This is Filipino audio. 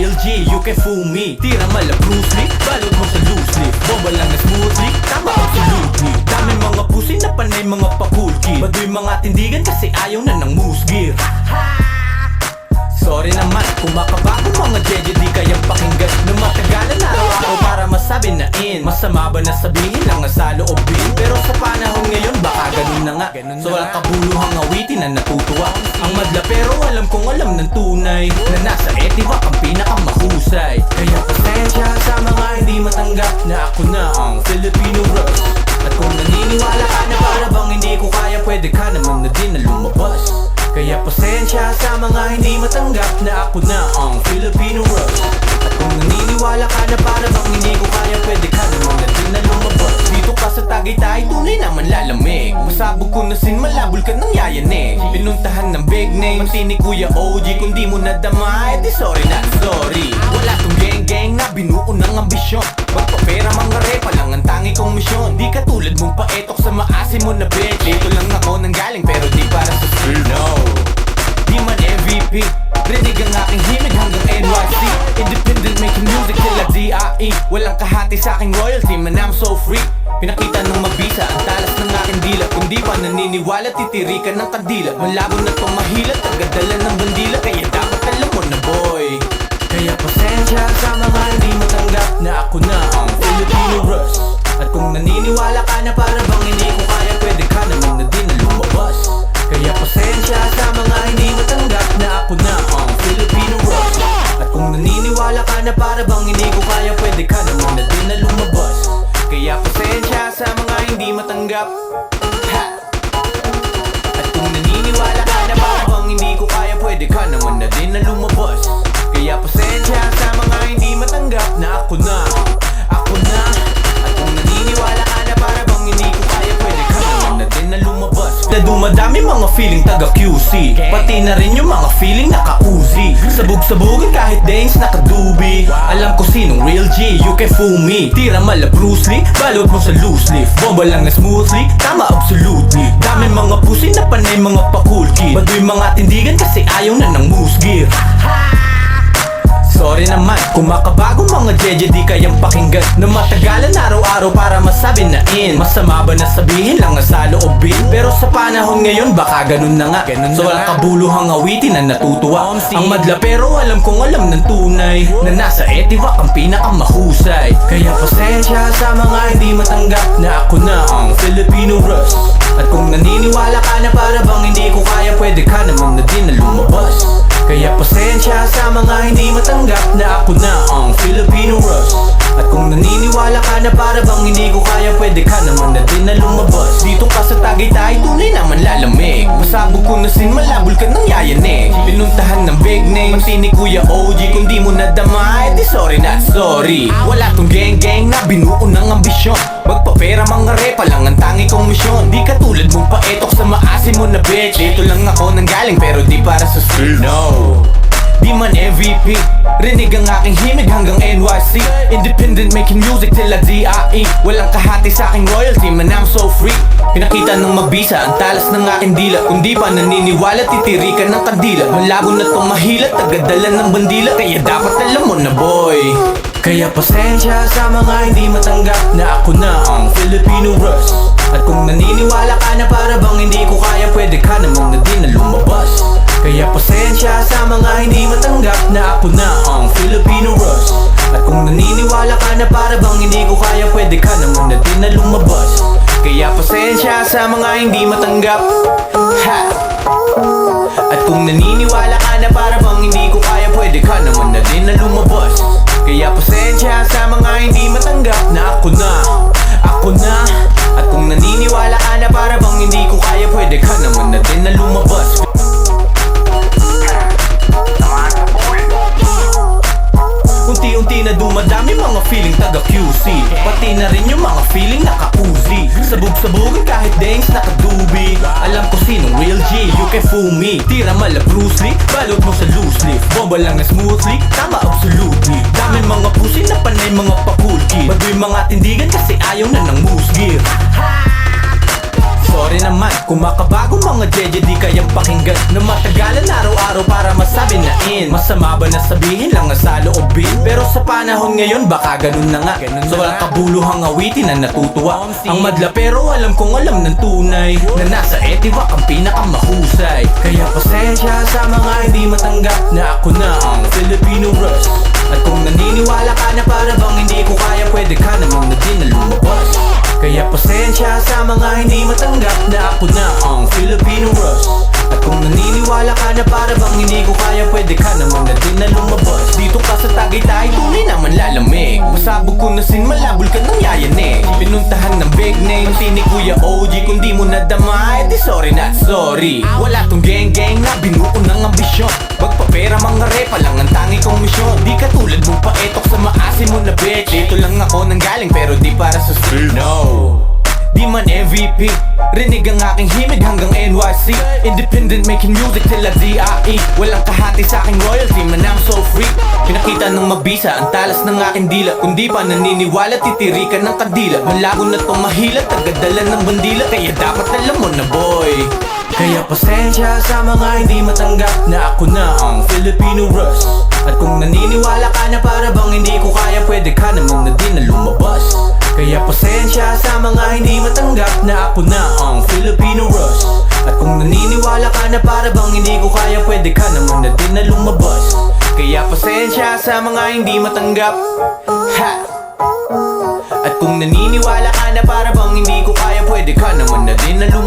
real G, you can fool me. Tira mala Bruce Lee, balot mo sa loose leaf. Bomba lang na smoothly, tama absolutely. Daming mga pusi na panay mga pakulki. Baduy mga tindigan kasi ayaw na ng moose gear. Sorry naman, kung makabago mga jeje di kayang pakinggan na matagalan araw-araw para masabi na in. Masama ba na sabihin lang nga sa loobin? Pero sa panahon ngayon baka ganun na nga. So walang kabuluhang awitin na natutuwa ang madla, pero alam kong alam ng tunay na nasa etiwak ang pinakamahusay. Kaya pasensya sa mga hindi matanggap na ako na ang Filipino Rush. At kung naniniwala ka na para bang hindi ko kaya, pwede ka naman na din na lumabas. Kaya pasensya sa mga hindi matanggap na ako na ang Filipino Rush. At kung naniniwala ka na para bang hindi ko kaya, pwede ka naman na din na lumabas. Dito ka sa Tagaytay, tunay naman lalamig. Masabog ko na sin, malabol ka ng yayanig. Pinuntahan ng big name, si ni Kuya OG. Kung di mo nadama, edi sorry not sorry. Wala tong gang-gang na binuo ng ambisyon. Magpapera mga repa lang ang tangi kong misyon. Di katulad mong paetok sa maasim mo na bitch. Dito lang ako nang galing pero di para sa street, no. Di man MVP, rinig ang aking himig hanggang NYC. Independent making music till a DIE. Walang kahati sa aking royalty, man I'm so free. Pinakita ng mabisa ang talas ng aking dila. Kung di pa naniniwala, titirikan ng kandila. Malabo na tong mahilat, tagadala ng bandila. Kaya dapat alam mo na boy. Kaya pasensya sa mga hindi matanggap na ako na ang Filipino Rush. At kung naniniwala ka na para bang hindi ko kaya, pwede ka naman na din na lumabas. Kaya pasensya sa mga hindi matanggap na ako na ang Filipino Rush. At kung naniniwala ka na para bang hindi ko kaya, pwede ka naman na din na lumabas. Kaya pasensya sa mga hindi matanggap, ha! At kung naniniwala ka na para bang hindi ko kaya, pwede ka naman na din na lumabas. Kaya pasensya sa mga hindi matanggap na ako na. At kung naniniwala ka na para bang hindi ko kaya, pwede ka naman na din na lumabas. Na dumadami mga feeling taga QC, pati na rin yung mga feeling naka-Uzi. Sabog-sabogin kahit days nakadubi. Alam ko sinong real G, you can fool me. Tira mala Bruce Lee, balot mo sa loose leaf. Bomba lang na smoothly, tama absolutely. Daming mga pusi na panay mga pakulki. Baduy mga tindigan kasi ayaw na ng moose gear. Sorry naman, kung makabago mga jeje di kayang pakinggan na matagalan araw-araw para masabi na in. Masama ba na sabihin lang nga sa loobin? Pero sa panahon ngayon baka ganun na nga. So walang kabuluhang awitin na natutuwa ang madla, pero alam kong alam ng tunay na nasa etiwak ang pinakamahusay. Kaya pasensya sa mga hindi matanggap na ako na ang Filipino Rush. At kung naniniwala ka na para bang hindi ko kaya, pwede ka naman na din na lumabas. Kaya pasensya sa mga hindi matanggap na ako na ang Filipino Rush. At kung naniniwala ka na para bang hindi ko kaya, pwede ka naman na din na lumabas. Dito ka sa Tagaytay, tunay naman lalamig. Masabog ko na sin, malabol ka ng yayanig. Pinuntahan ng big name, si ni Kuya OG. Kung di mo nadama, edi sorry not sorry. Wala tong gang-gang na binuo ng ambisyon. Magpapera mga repa lang ang tangi kong misyon. Di katulad mong paetok sa maasim mo na bitch. Dito lang ako nang galing pero di para sa street, no. Di man MVP, rinig ang aking himig hanggang NYC. Independent making music till a DIE. Walang kahati sa aking royalty, man I'm so free. Pinakita ng mabisa ang talas ng aking dila. Kung di pa naniniwala, titirikan ng kandila. Malabo na tong mahilat, tagadala ng bandila. Kaya dapat alam mo na boy. Kaya pasensya sa mga hindi matanggap na ako na ang Filipino Rush. At kung naniniwala ka na para bang hindi ko kaya, pwede ka naman na din na lumabas. Kaya pasensya sa mga hindi matanggap na ako na ang Filipino Rush. At kung naniniwala ka na para bang hindi ko kaya, pwede ka naman na din na lumabas. Kaya pasensya sa mga hindi matanggap, ha! At kung naniniwala ka na para bang hindi ko kaya, pwede ka naman na din na lumabas. Kaya pasensya sa mga hindi matanggap na ako na. At kung naniniwala ka na para bang hindi ko kaya, pwede ka naman na din na lumabas. Unti-unti na dumadami mga feeling taga QC, pati na rin yung mga feeling naka-Uzi. Sabog-sabogin kahit days nakadubi. Alam ko sinong real G, you can fool me. Tira mala Bruce Lee, balot mo sa loose leaf. Bomba lang na smoothly, tama absolutely. Daming mga pusi na panay mga pakulki. Baduy mga tindigan kasi ayaw na ng moose gear. Sorry naman, kung makabago mga jeje di kayang pakinggan na matagalan araw-araw para masabi na in. Masama ba na sabihin lang nga sa loob? saloobin. Pero sa panahon ngayon baka ganun na nga. So walang kabuluhang awitin na natutuwa ang madla, pero alam kong alam ng tunay na nasa etiwak ang pinakamahusay. Kaya pasensya sa mga hindi matanggap na ako na ang Filipino Rush. At kung naniniwala ka na para bang hindi ko kaya, pwede ka naman na din na lumabas. Kaya pasensya sa mga hindi matanggap na ako na ang Filipino Rush. At kung naniniwala ka na para bang hindi ko kaya, pwede ka naman na din na lumabas. Dito ka sa Tagaytay, tunay naman lalamig. Masabog ko na sin, malabol ka ng yayanig. Pinuntahan ng big name, ni Kuya OG. Kung di mo nadama, edi sorry not sorry. Wala tong gang-gang na binuo ng ambisyon. Magpapera mga repa lang ang tangi kong misyon. Di katulad mong paetok sa maasim mo na bitch. Dito lang ako nanggaling pero di para sa street, no. Di man MVP, rinig ang aking himig hanggang NYC. Independent making music till a DIE. Walang kahati sa aking royalty, man I'm so free. Pinakita ng mabisa ang talas ng aking dila. Kung di pa naniniwala, titirikan ng kandila. Malago na tong mahila, tagadala ng bandila. Kaya dapat alam mo na boy. Kaya pasensya sa mga hindi matanggap na ako na ang Filipino Rush. At kung naniniwala ka na para bang hindi ko kaya, pwede ka naman na din na lumabas. Kaya pasensya sa mga hindi matanggap na ako na ang Filipino Rush. At kung naniniwala ka na para bang hindi ko kaya, pwede ka naman na din na lumabas. Kaya pasensya sa mga hindi matanggap, ha! At kung naniniwala ka na para bang hindi ko kaya, pwede ka naman na din na lumabas.